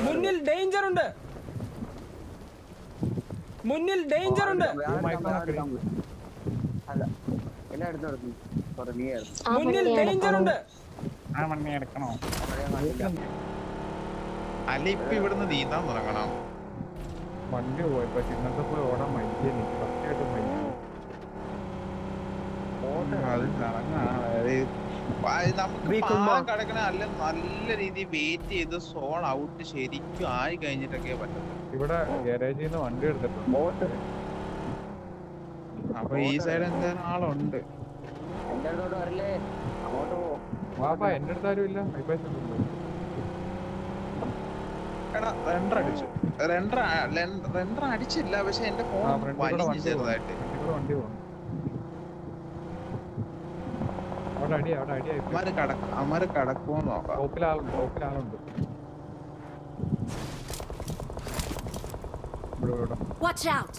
മുന്നിൽ ഡേഞ്ചർ ഉണ്ട്. മുന്നിൽ ഡേഞ്ചർ ഉണ്ട്. മുന്നിൽ ഡേഞ്ചർ ഉണ്ട്. അല്ല ഇപ്പൊ ഇവിടുന്ന് നീന്താൻ തുടങ്ങണം. വണ്ടി പോയപ്പോ ഇന്നത്തെ പോയി ഓടാൻ മൈക്ക് ഫസ്റ്റായിട്ട് മൈക്ക് അത് നമുക്ക് പാകം കിടക്കണ അല്ല നല്ല രീതിയിൽ വെയിറ്റ് ചെയ്ത് സോൺ ഔട്ട് ശരിക്കും ആയി കഴിഞ്ഞിട്ടൊക്കെ പറ്റും. ഇവിടെ ഗാരേജിൽ നിന്ന് വണ്ടി എടുത്തിട്ടുണ്ട്. അപ്പൊ ഈ സൈഡ് എന്തായാലും ആളുണ്ട്. വാപ്പാ എന്റെ അടുത്ത് ആരും ഇല്ല. എടാ റെൻഡർ അടിച്ചു. റെൻഡർ അടിച്ചില്ല, പക്ഷെ എന്റെ ഫോൺ വലിഞ്ഞു ചെറുതായിട്ട്. വണ്ടി പോകും. അമര് കടക്കുമോ നോക്കാം. ടോപ്പിലാളുണ്ട്. Watch out.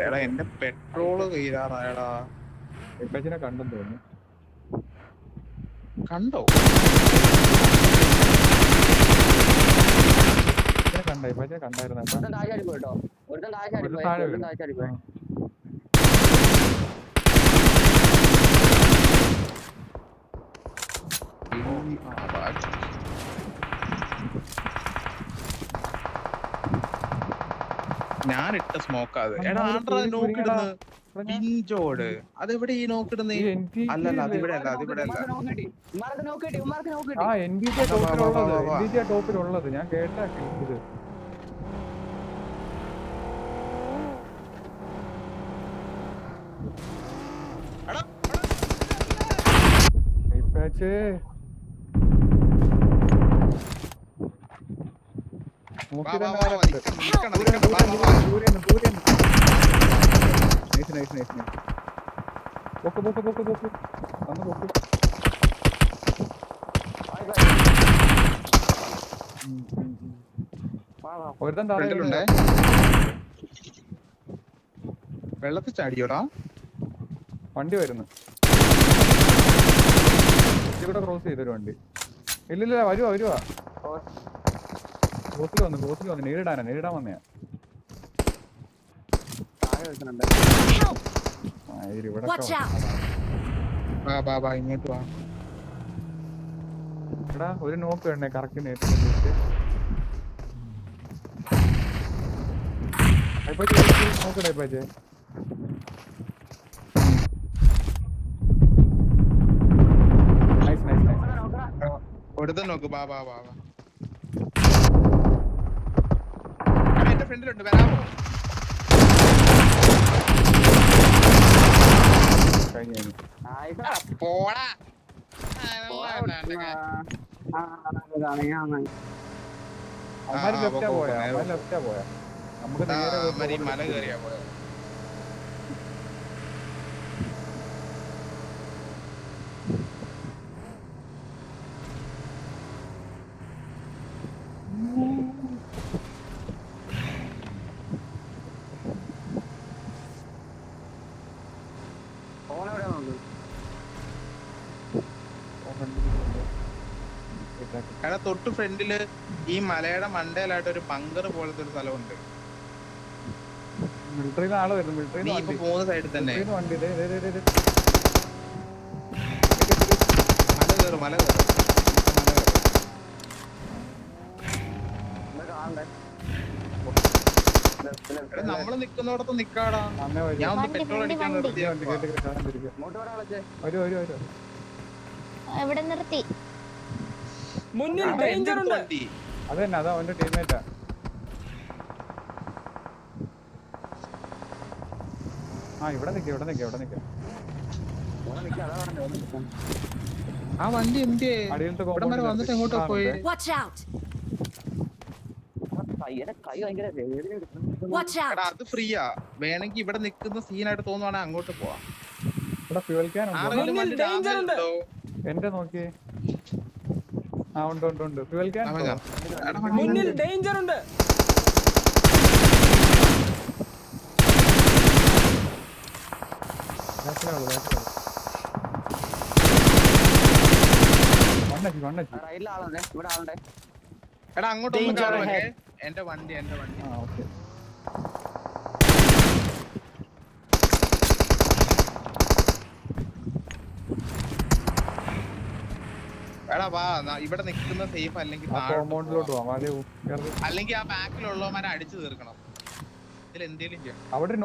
എടാ എന്റെ പെട്രോള് തീരാറായടാ. ഇപ്പച്ചിനെ കണ്ടെന്ന് തോന്നുന്നു. കണ്ടോ? ഇപ്പച്ചിനെ കണ്ടായിരുന്നു. ഞാനിട്ട സ്മോക്ക് അത്. എടാ ആണ്ട്രാ നോക്കിടുന്നത് ഇഞ്ചോട്. അതെവിടെ ഈ നോക്കിടുന്നേ? അല്ലല്ല അതിവിടെ അല്ല, അതിവിടെ അല്ല. ടോപ്പിലുള്ളത് ഞാൻ കേട്ടാ ഇത്. വെള്ളത്തിൽ ചാടിയോടാ വണ്ടി വരുന്നു. ഇവിടെ ക്രോസ് ചെയ്തൊരു വണ്ടി. ഇല്ലില്ല വരുവാ ക്രോസിൽ വന്ന് നേരിടാൻ വന്നയാ. ഇങ്ങോട്ട് വാ. എടാ ഒരു നോക്ക് വേണ്ടേ കറക്റ്റ് നേരിട്ട്. നോക്കട്ടെ ഇപ്പച്ചേ. ഒരുത്തൻ നോക്ക്. എന്റെ ഫ്രണ്ടിലുണ്ട്, വരാമോ? പോടാ. നമുക്ക് മല കയറിയാ പോയ. എടാ തൊട്ട് ഫ്രണ്ടില് ഈ മലയുടെ മണ്ടയിലായിട്ട് ഒരു ബങ്കർ പോലത്തെ ഒരു സ്ഥലമുണ്ട്. മിലിറ്ററിയിൽ ആള് വരുന്നു. നീ ഇപ്പൊ പോകുന്ന സൈഡിൽ തന്നെ മല കയറും. നമ്മള് നിക്കുന്നിടത്ത് നിക്കാടാ. ഞാൻ ഒന്ന് പെട്രോൾ അടിക്കാൻ നിർത്തിയാ. എവിടെ നിർത്തി? മുന്നിൽ ഡേഞ്ചർ ഉണ്ട്. അതന്നെ അതാ അവന്റെ ടീമേറ്റാ. ഇവിടെ നിക്ക. ആ വണ്ടി എന്ത് വന്നിട്ട് എങ്ങോട്ടോ പോയി. അത് ഫ്രീയാ. വേണമെങ്കിൽ ഇവിടെ നിക്കുന്ന സീനായിട്ട് തോന്നുവാണെങ്കിൽ അങ്ങോട്ട് പോവാം. ഇവിടെ ഫ്യൂൽ ക്യാൻ ഉണ്ട്. എന്റെ നോക്കിയേ. ഉണ്ട് ഫ്യൂൽ ക്യാൻ. മുന്നിൽ ഡേഞ്ചർ ഉണ്ട്. ബാക്കിലാള് വണ്ണച്ചി റൈറ്റിൽ ആളുണ്ട്, ഇവിടെ ആളുണ്ട്. എടാ അങ്ങോട്ടൊന്നും Danger കാണുമല്ലേ? ahead. എന്റെ വണ്ടി ആ ഓക്കെ എടാ വാ ഇവിടെ നിൽക്കുന്ന സേഫ് അല്ലെങ്കിൽ ആ താഴോട്ട് കോമ്പൗണ്ടിലോട്ട് പോവാം. പോവാം അല്ലെ അല്ലെങ്കിൽ ആ ബാക്കിലുള്ളവന്മാരെ അടിച്ചു തീർക്കണം. ഇതിൽ എന്തേലും ചെയ്യണം. അവിടെ ഒരു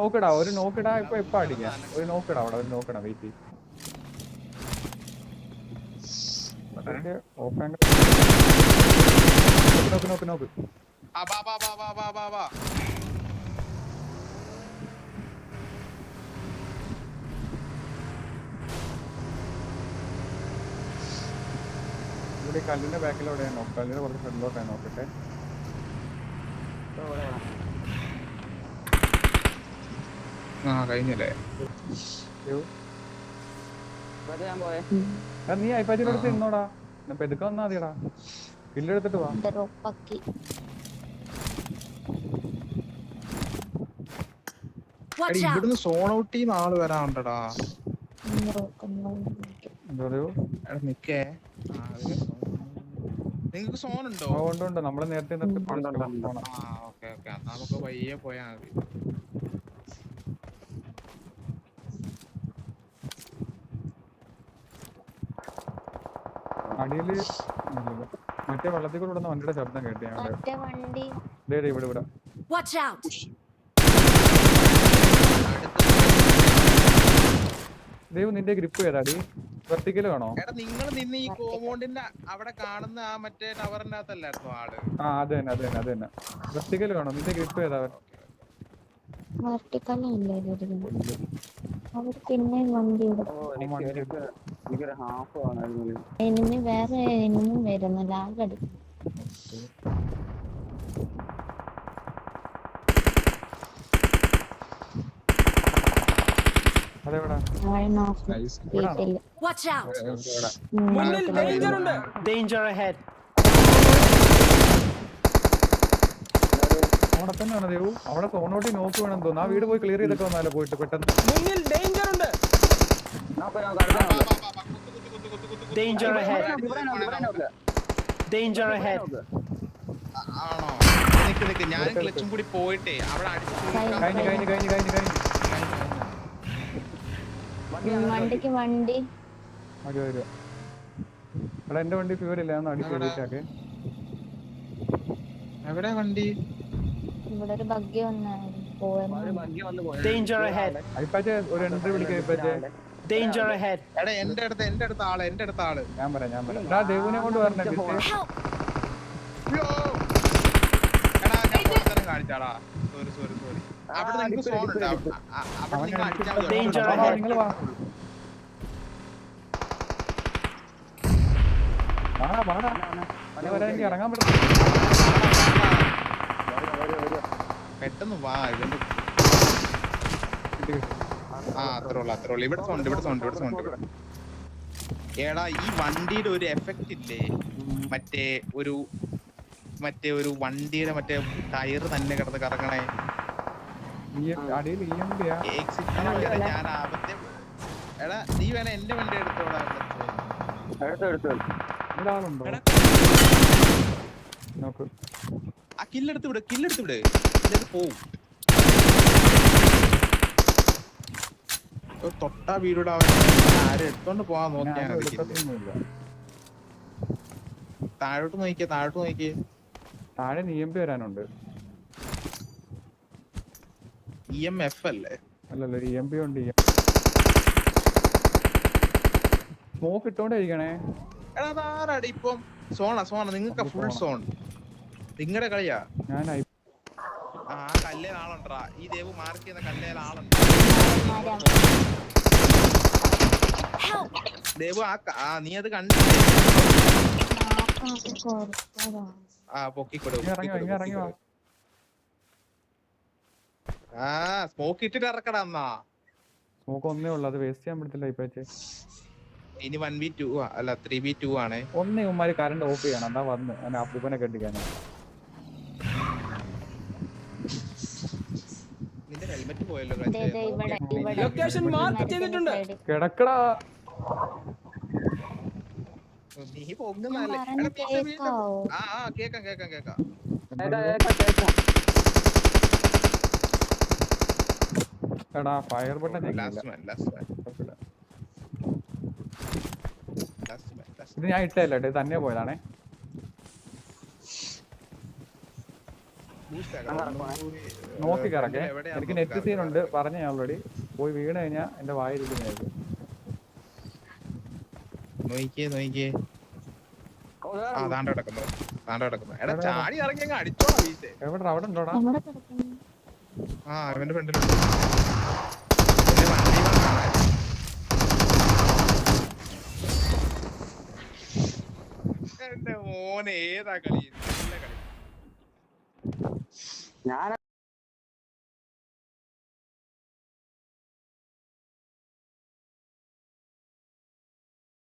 നോക്കിടാ ഇപ്പൊ അടിക്കാം ഒരു നോക്കിടാ അവിടെ ഒരു നോക്കിടാ വെയിറ്റ് നോക്ക് ആ ബാ ബാ ബാ ബാ ബാ ബാ ബാ. ഇവിടെ കല്ലിന്റെ ബാക്കിലൂടെയാണ് നോക്ക് കല്ലിന്റെ കുറച്ച് ഫ്രണ്ടിലോട്ടാണ് നോക്കട്ടെ ആ കഴിഞ്ഞല്ലേ? ഇവിടെ ഞാൻ പോയെ. നീ അയപ്പാച്ചിയുടെ അടുത്ത് ഇന്നോടാ പെതുക്കെ വന്നാ മതിയടാ കില്ലെടുത്തിട്ട് വാ എടാ ഇവിടുന്ന് സോൺ ഔട്ട് ചെയ്യുന്ന ആള് വരാണ്ടടാ. എന്താ പറയൂ എടാ നിക്കേ. നിങ്ങക്ക് സോൺ ഉണ്ടോ? ഉണ്ട് നമ്മള് നേരത്തെ നിർത്തി ആ ഓക്കെ ഓക്കെ നമുക്ക് വയ്യെ പോയാ മതി. അടിയില് മറ്റേ വെള്ളത്തിൽ കൂടെ വണ്ടിയുടെ ശബ്ദം കേട്ടേ ഇവിടെ ദേവ് നിന്റെ ഗ്രിപ്പ് ഏതാടി വെർട്ടിക്കല് വേണോ? എടാ നിങ്ങൾ നിന്ന് ഈ കോമ്പൗണ്ടിന്റെ അവിടെ കാണുന്ന ആ മറ്റേ ടവറിന്റെ അകത്തല്ലായിരുന്നു ആള്? ആ അത് തന്നെ വെർട്ടിക്കല് വേണോ? നിന്റെ ഗ്രിപ്പ് ഏതാ? പിന്നെ വണ്ടി എനിക്കൊരു ഹാഫ് വേണമായിരുന്നു. എനിമി വേറെ എനിമി വരുന്നു ലാഗടി അതെവിടാ? വീട്ടില് മുന്നിൽ ഡേഞ്ചർ ഉണ്ട്. Danger ahead. അവിടെ തന്നെയാണ് ദേവു അവിടെ സോണോട്ടി നോക്ക് വേണം തോന്നുന്നു. ആ വീട് പോയി ക്ലിയർ ചെയ്തിട്ട് വന്നാലോ പോയിട്ട് പെട്ടെന്ന്. മുന്നിൽ ഡേഞ്ചർ ഉണ്ട്. Danger ahead. Danger ahead. ആണോ? നിക്ക് ഞാൻ ക്ലച്ചും കൂടി പോയിട്ടേ അവിടെ കഴിഞ്ഞു വണ്ടിക്ക് വണ്ടി വരും. എടാ എന്റെ വണ്ടി ഫ്യൂരില്ല ഒന്ന് അടിച്ചു വീട്ടാക്കെ. എവിടെ വണ്ടി? ഇവിടെ ഒരു ബഗ്ഗി വന്നായിരുന്നു ഡേഞ്ചർ ahead. അയ്പാച്ചെ ഒരു എൻട്രി വിളിക്കാം അയ്പാച്ചെ. Danger ahead. എടാ എന്റെ അടുത്ത ആള് ഞാൻ പറയാം എടാ ദേവുനെ കൊണ്ട് വരണേ അയ്യോ. എടാ ഞാൻ പുറത്തരം കാണിച്ചാടാ. സോറി അവിടെ നിങ്ങൾക്ക് സോൺ ഉണ്ട്. അവിടെ നിങ്ങൾ അടിച്ചാൽ മതി. Danger ahead. നിങ്ങൾ വാ വരാൻ ഇറങ്ങാൻ പറ്റും. പെട്ടെന്ന് വാ. ഇതിന്റെ ആ അത്രേ ഉള്ളു. ഇവിടെ സൗണ്ട്. എടാ ഈ വണ്ടിയുടെ ഒരു എഫക്റ്റ് ഇല്ലേ? മറ്റേ ഒരു വണ്ടിയുടെ മറ്റേ ടയർ തന്നെ കിടന്ന് കറങ്ങണേ. ഞാൻ ആപത്തെ. എടാ നീ വേണേ എന്റെ വണ്ടി എടുത്തോടാ. നോക്ക് ആ കില്ലെടുത്ത് വിട്. ഇത് പോവും. തൊട്ടാ വീടുടെ ആരും എടുത്തോണ്ട് പോവാൻ നോക്കിയാ താഴോട്ട് നോക്കിയേ. താഴെ EMP വരാനുണ്ട്. EMF അല്ലേ? അല്ലല്ലോ EMP ഉണ്ട്. സ്മോക്ക് ഇട്ടോണ്ടിരിക്കണേ. എടാ അതാരാടി ഇപ്പം? സോണ നിങ്ങൾക്ക് ഫുൾ സോൺ. നിങ്ങളുടെ കളിയാ. ഞാൻ ആ കല്ലേൽ ആളുണ്ടാ. ഈ ദേവ് മാർക്ക് ചെയ്യുന്ന കല്ലേൽ ആളുണ്ട്. ദേവ് നീ അത് കണ്ടില്ലേ? ആ പൊക്കിക്കൊടു. ആ സ്മോക്ക് ഇട്ടിട്ട് ഇറക്കടാ. എന്നാ സ്മോക്ക് ഒന്നേ ഉള്ളു. അത് വേസ്റ്റ് ചെയ്യാൻ പറ്റത്തില്ല ഇപ്പച്ചേ. ഇനി 1v2 അല്ല 3v2 ആണ്. ഒന്നേ ഉമ്മാര് കറണ്ട് ഓഫ് ചെയ്യണം. എന്താ വന്ന് അപ്പൂപ്പനെ കെട്ടിക്കാനാ. നിന്റെ ഹെൽമെറ്റ് പോയല്ലോ ദേ, ദേ, ഇവിടെ ഇവിടെ ലൊക്കേഷൻ മാർക്ക് മരത്തിന്റെ ചെയ്തിട്ടുണ്ട്. side. കിടക്കടാ. നീ പൊങ്ങുന്നല്ലേ പറഞ്ഞ് കേക്കാവോ? കേക്കാം എടാ ഫയർ ബട്ടൺ ലാസ്റ്റ് മാൻ ഇത് ഞാൻ ഇട്ടല്ലേ ഇത് തന്നെ പോയതാണേ. നോക്കി കിടക്കേ. എനിക്ക് നെറ്റ് സീൻ ഉണ്ട് പറഞ്ഞ ഞാൻ ഓൾറെഡി. പോയി വീണ് കഴിഞ്ഞാ എന്റെ വായിരിക്കുന്നതായിരിക്കും. നോക്കിയേ താണ്ട കിടക്കുന്നു എടാ ചാടി ഇറങ്ങി അങ്ങ് അടിച്ചോളാം വീട്ടെ. എവിടെ അവിടെ ഉണ്ടോടാ? നമ്മുടെ കിടക്കുന്നു. അവന്റെ ഫ്രണ്ടിലുണ്ട്. എന്റെ മോനെ ഏതാ കളി? നല്ല കളി. ഞാൻ